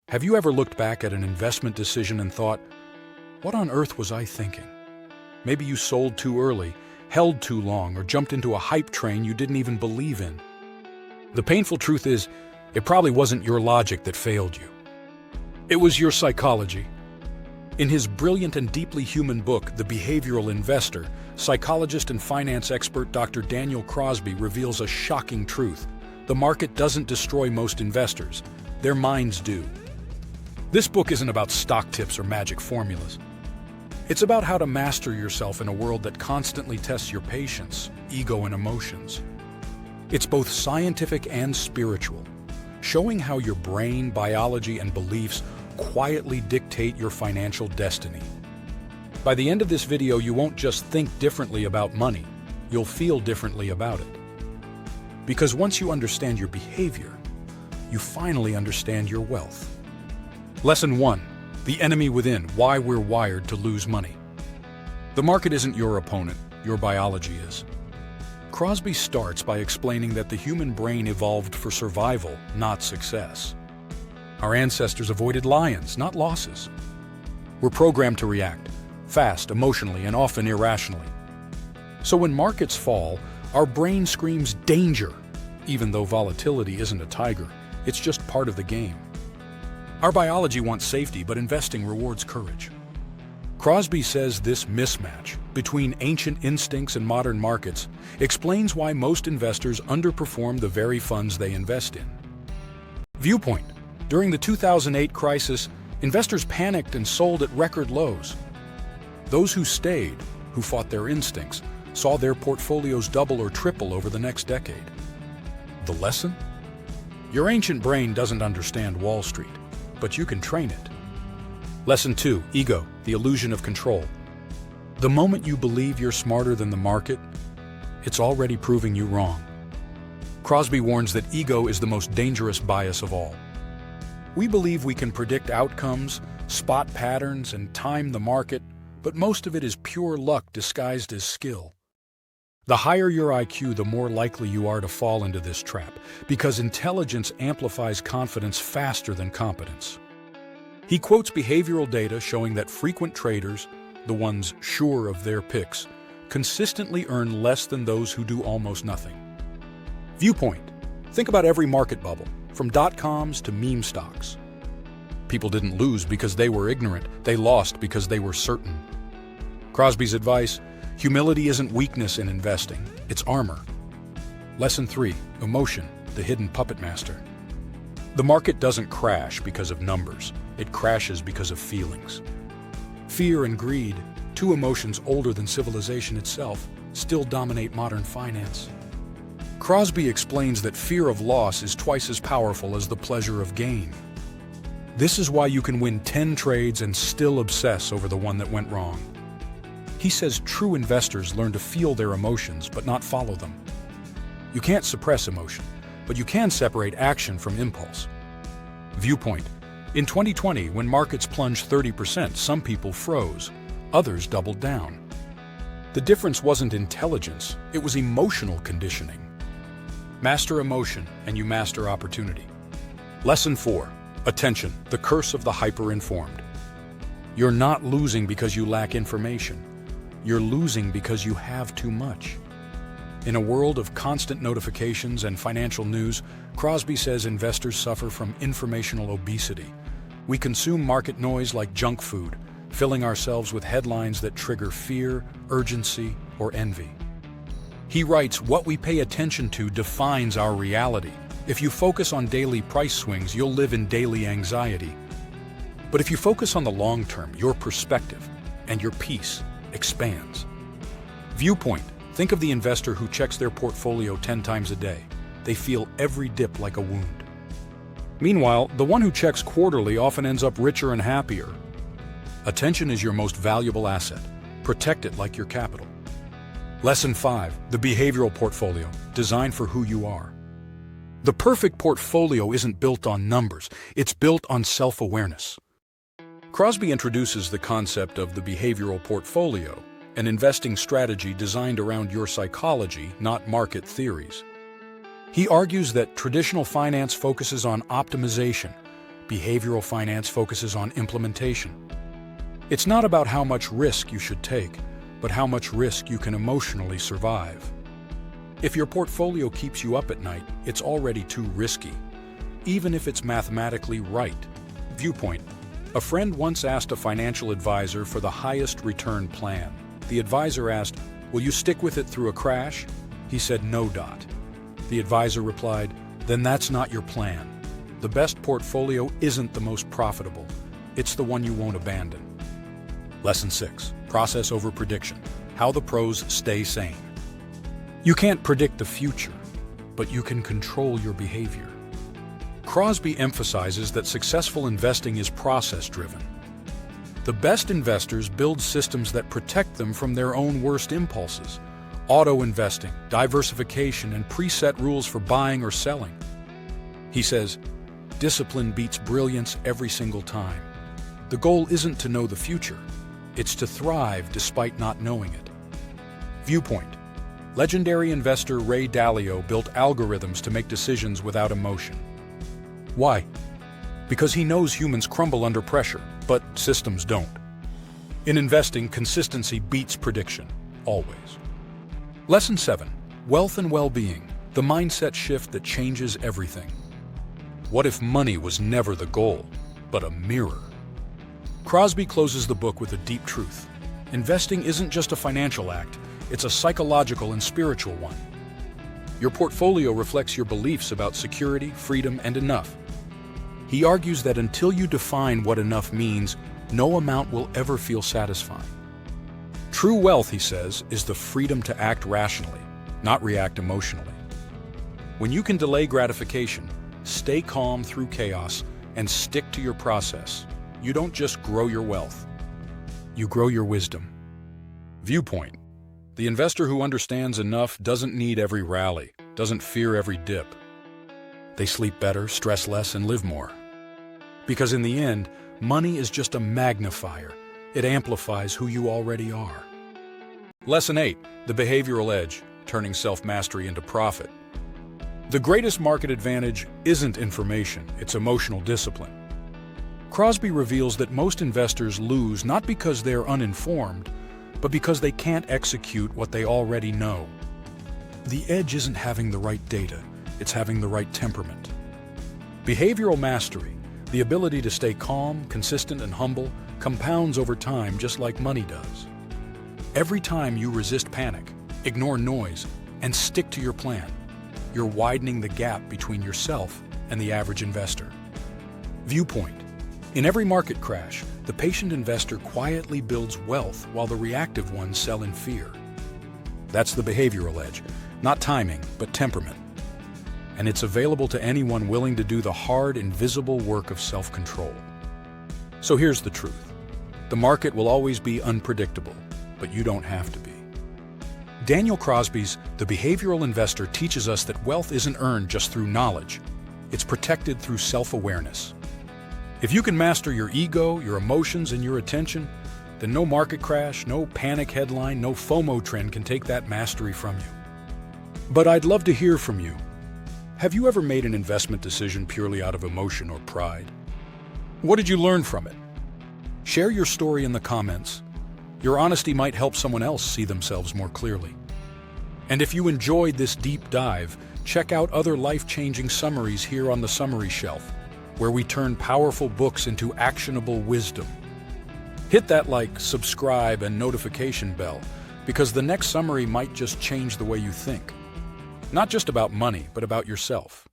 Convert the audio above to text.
Have you ever looked back at an investment decision and thought, what on earth was I thinking? Maybe you sold too early, held too long, or jumped into a hype train you didn't even believe in. The painful truth is, it probably wasn't your logic that failed you. It was your psychology. In his brilliant and deeply human book, The Behavioral Investor, psychologist and finance expert Dr. Daniel Crosby reveals a shocking truth. The market doesn't destroy most investors. Their minds do. This book isn't about stock tips or magic formulas. It's about how to master yourself in a world that constantly tests your patience, ego, and emotions. It's both scientific and spiritual, showing how your brain, biology, and beliefs quietly dictate your financial destiny. By the end of this video, you won't just think differently about money, you'll feel differently about it. Because once you understand your behavior, you finally understand your wealth. Lesson 1. The enemy within, why we're wired to lose money. The market isn't your opponent, your biology is. Crosby starts by explaining that the human brain evolved for survival, not success. Our ancestors avoided lions, not losses. We're programmed to react, fast, emotionally, and often irrationally. So when markets fall, our brain screams danger, even though volatility isn't a tiger, it's just part of the game. Our biology wants safety, but investing rewards courage. Crosby says this mismatch between ancient instincts and modern markets explains why most investors underperform the very funds they invest in. Viewpoint. During the 2008 crisis, investors panicked and sold at record lows. Those who stayed, who fought their instincts, saw their portfolios double or triple over the next decade. The lesson? Your ancient brain doesn't understand Wall Street, but you can train it. Lesson 2. Ego, the illusion of control. The moment you believe you're smarter than the market, it's already proving you wrong. Crosby warns that ego is the most dangerous bias of all. We believe we can predict outcomes, spot patterns, and time the market, but most of it is pure luck disguised as skill. The higher your IQ, the more likely you are to fall into this trap, because intelligence amplifies confidence faster than competence. He quotes behavioral data showing that frequent traders, the ones sure of their picks, consistently earn less than those who do almost nothing. Viewpoint. Think about every market bubble, from dot-coms to meme stocks. People didn't lose because they were ignorant, they lost because they were certain. Crosby's advice: humility isn't weakness in investing, it's armor. Lesson 3. Emotion, the hidden puppet master. The market doesn't crash because of numbers, it crashes because of feelings. Fear and greed, two emotions older than civilization itself, still dominate modern finance. Crosby explains that fear of loss is twice as powerful as the pleasure of gain. This is why you can win 10 trades and still obsess over the one that went wrong. He says true investors learn to feel their emotions but not follow them. You can't suppress emotion, but you can separate action from impulse. Viewpoint. In 2020, when markets plunged 30%, some people froze, others doubled down. The difference wasn't intelligence, it was emotional conditioning. Master emotion, and you master opportunity. Lesson 4. Attention, the curse of the hyper-informed. You're not losing because you lack information. You're losing because you have too much. In a world of constant notifications and financial news, Crosby says investors suffer from informational obesity. We consume market noise like junk food, filling ourselves with headlines that trigger fear, urgency, or envy. He writes, what we pay attention to defines our reality. If you focus on daily price swings, you'll live in daily anxiety. But if you focus on the long term, your perspective and your peace expands. Viewpoint. Think of the investor who checks their portfolio 10 times a day. They feel every dip like a wound. Meanwhile, the one who checks quarterly often ends up richer and happier. Attention is your most valuable asset. Protect it like your capital. Lesson 5. The behavioral portfolio, designed for who you are. The perfect portfolio isn't built on numbers, it's built on self-awareness. Crosby introduces the concept of the behavioral portfolio, an investing strategy designed around your psychology, not market theories. He argues that traditional finance focuses on optimization, Behavioral finance focuses on implementation. It's not about how much risk you should take, but how much risk you can emotionally survive. If your portfolio keeps you up at night, it's already too risky, even if it's mathematically right. Viewpoint. A friend once asked a financial advisor for the highest return plan. The advisor asked, "Will you stick with it through a crash?" He said, "No, Dot." The advisor replied, "Then that's not your plan. The best portfolio isn't the most profitable. It's the one you won't abandon." Lesson 6. Process over prediction. How the pros stay sane. You can't predict the future, but you can control your behavior. Crosby emphasizes that successful investing is process-driven. The best investors build systems that protect them from their own worst impulses. Auto-investing, diversification, and preset rules for buying or selling. He says, discipline beats brilliance every single time. The goal isn't to know the future. It's to thrive despite not knowing it. Viewpoint. Legendary investor Ray Dalio built algorithms to make decisions without emotion. Why? Because he knows humans crumble under pressure, but systems don't. In investing, consistency beats prediction, always. Lesson 7. Wealth and well-being, the mindset shift that changes everything. What if money was never the goal, but a mirror? Crosby closes the book with a deep truth. Investing isn't just a financial act, it's a psychological and spiritual one. Your portfolio reflects your beliefs about security, freedom, and enough. He argues that until you define what enough means, no amount will ever feel satisfying. True wealth, he says, is the freedom to act rationally, not react emotionally. When you can delay gratification, stay calm through chaos, and stick to your process, you don't just grow your wealth, you grow your wisdom. Viewpoint. The investor who understands enough doesn't need every rally, doesn't fear every dip. They sleep better, stress less, and live more. Because in the end, money is just a magnifier. It amplifies who you already are. Lesson 8. The behavioral edge, turning self-mastery into profit. The greatest market advantage isn't information, it's emotional discipline. Crosby reveals that most investors lose not because they're uninformed, but because they can't execute what they already know. The edge isn't having the right data, it's having the right temperament. Behavioral mastery, the ability to stay calm, consistent, and humble, compounds over time just like money does. Every time you resist panic, ignore noise, and stick to your plan, you're widening the gap between yourself and the average investor. Viewpoint. In every market crash, the patient investor quietly builds wealth while the reactive ones sell in fear. That's the behavioral edge, not timing, but temperament. And it's available to anyone willing to do the hard, invisible work of self-control. So here's the truth. The market will always be unpredictable, but you don't have to be. Daniel Crosby's The Behavioral Investor teaches us that wealth isn't earned just through knowledge. It's protected through self-awareness. If you can master your ego, your emotions, and your attention, then no market crash, no panic headline, no FOMO trend can take that mastery from you. But I'd love to hear from you. Have you ever made an investment decision purely out of emotion or pride? What did you learn from it? Share your story in the comments. Your honesty might help someone else see themselves more clearly. And if you enjoyed this deep dive, check out other life-changing summaries here on the summary shelf, where we turn powerful books into actionable wisdom. Hit that like, subscribe, and notification bell, because the next summary might just change the way you think. Not just about money, but about yourself.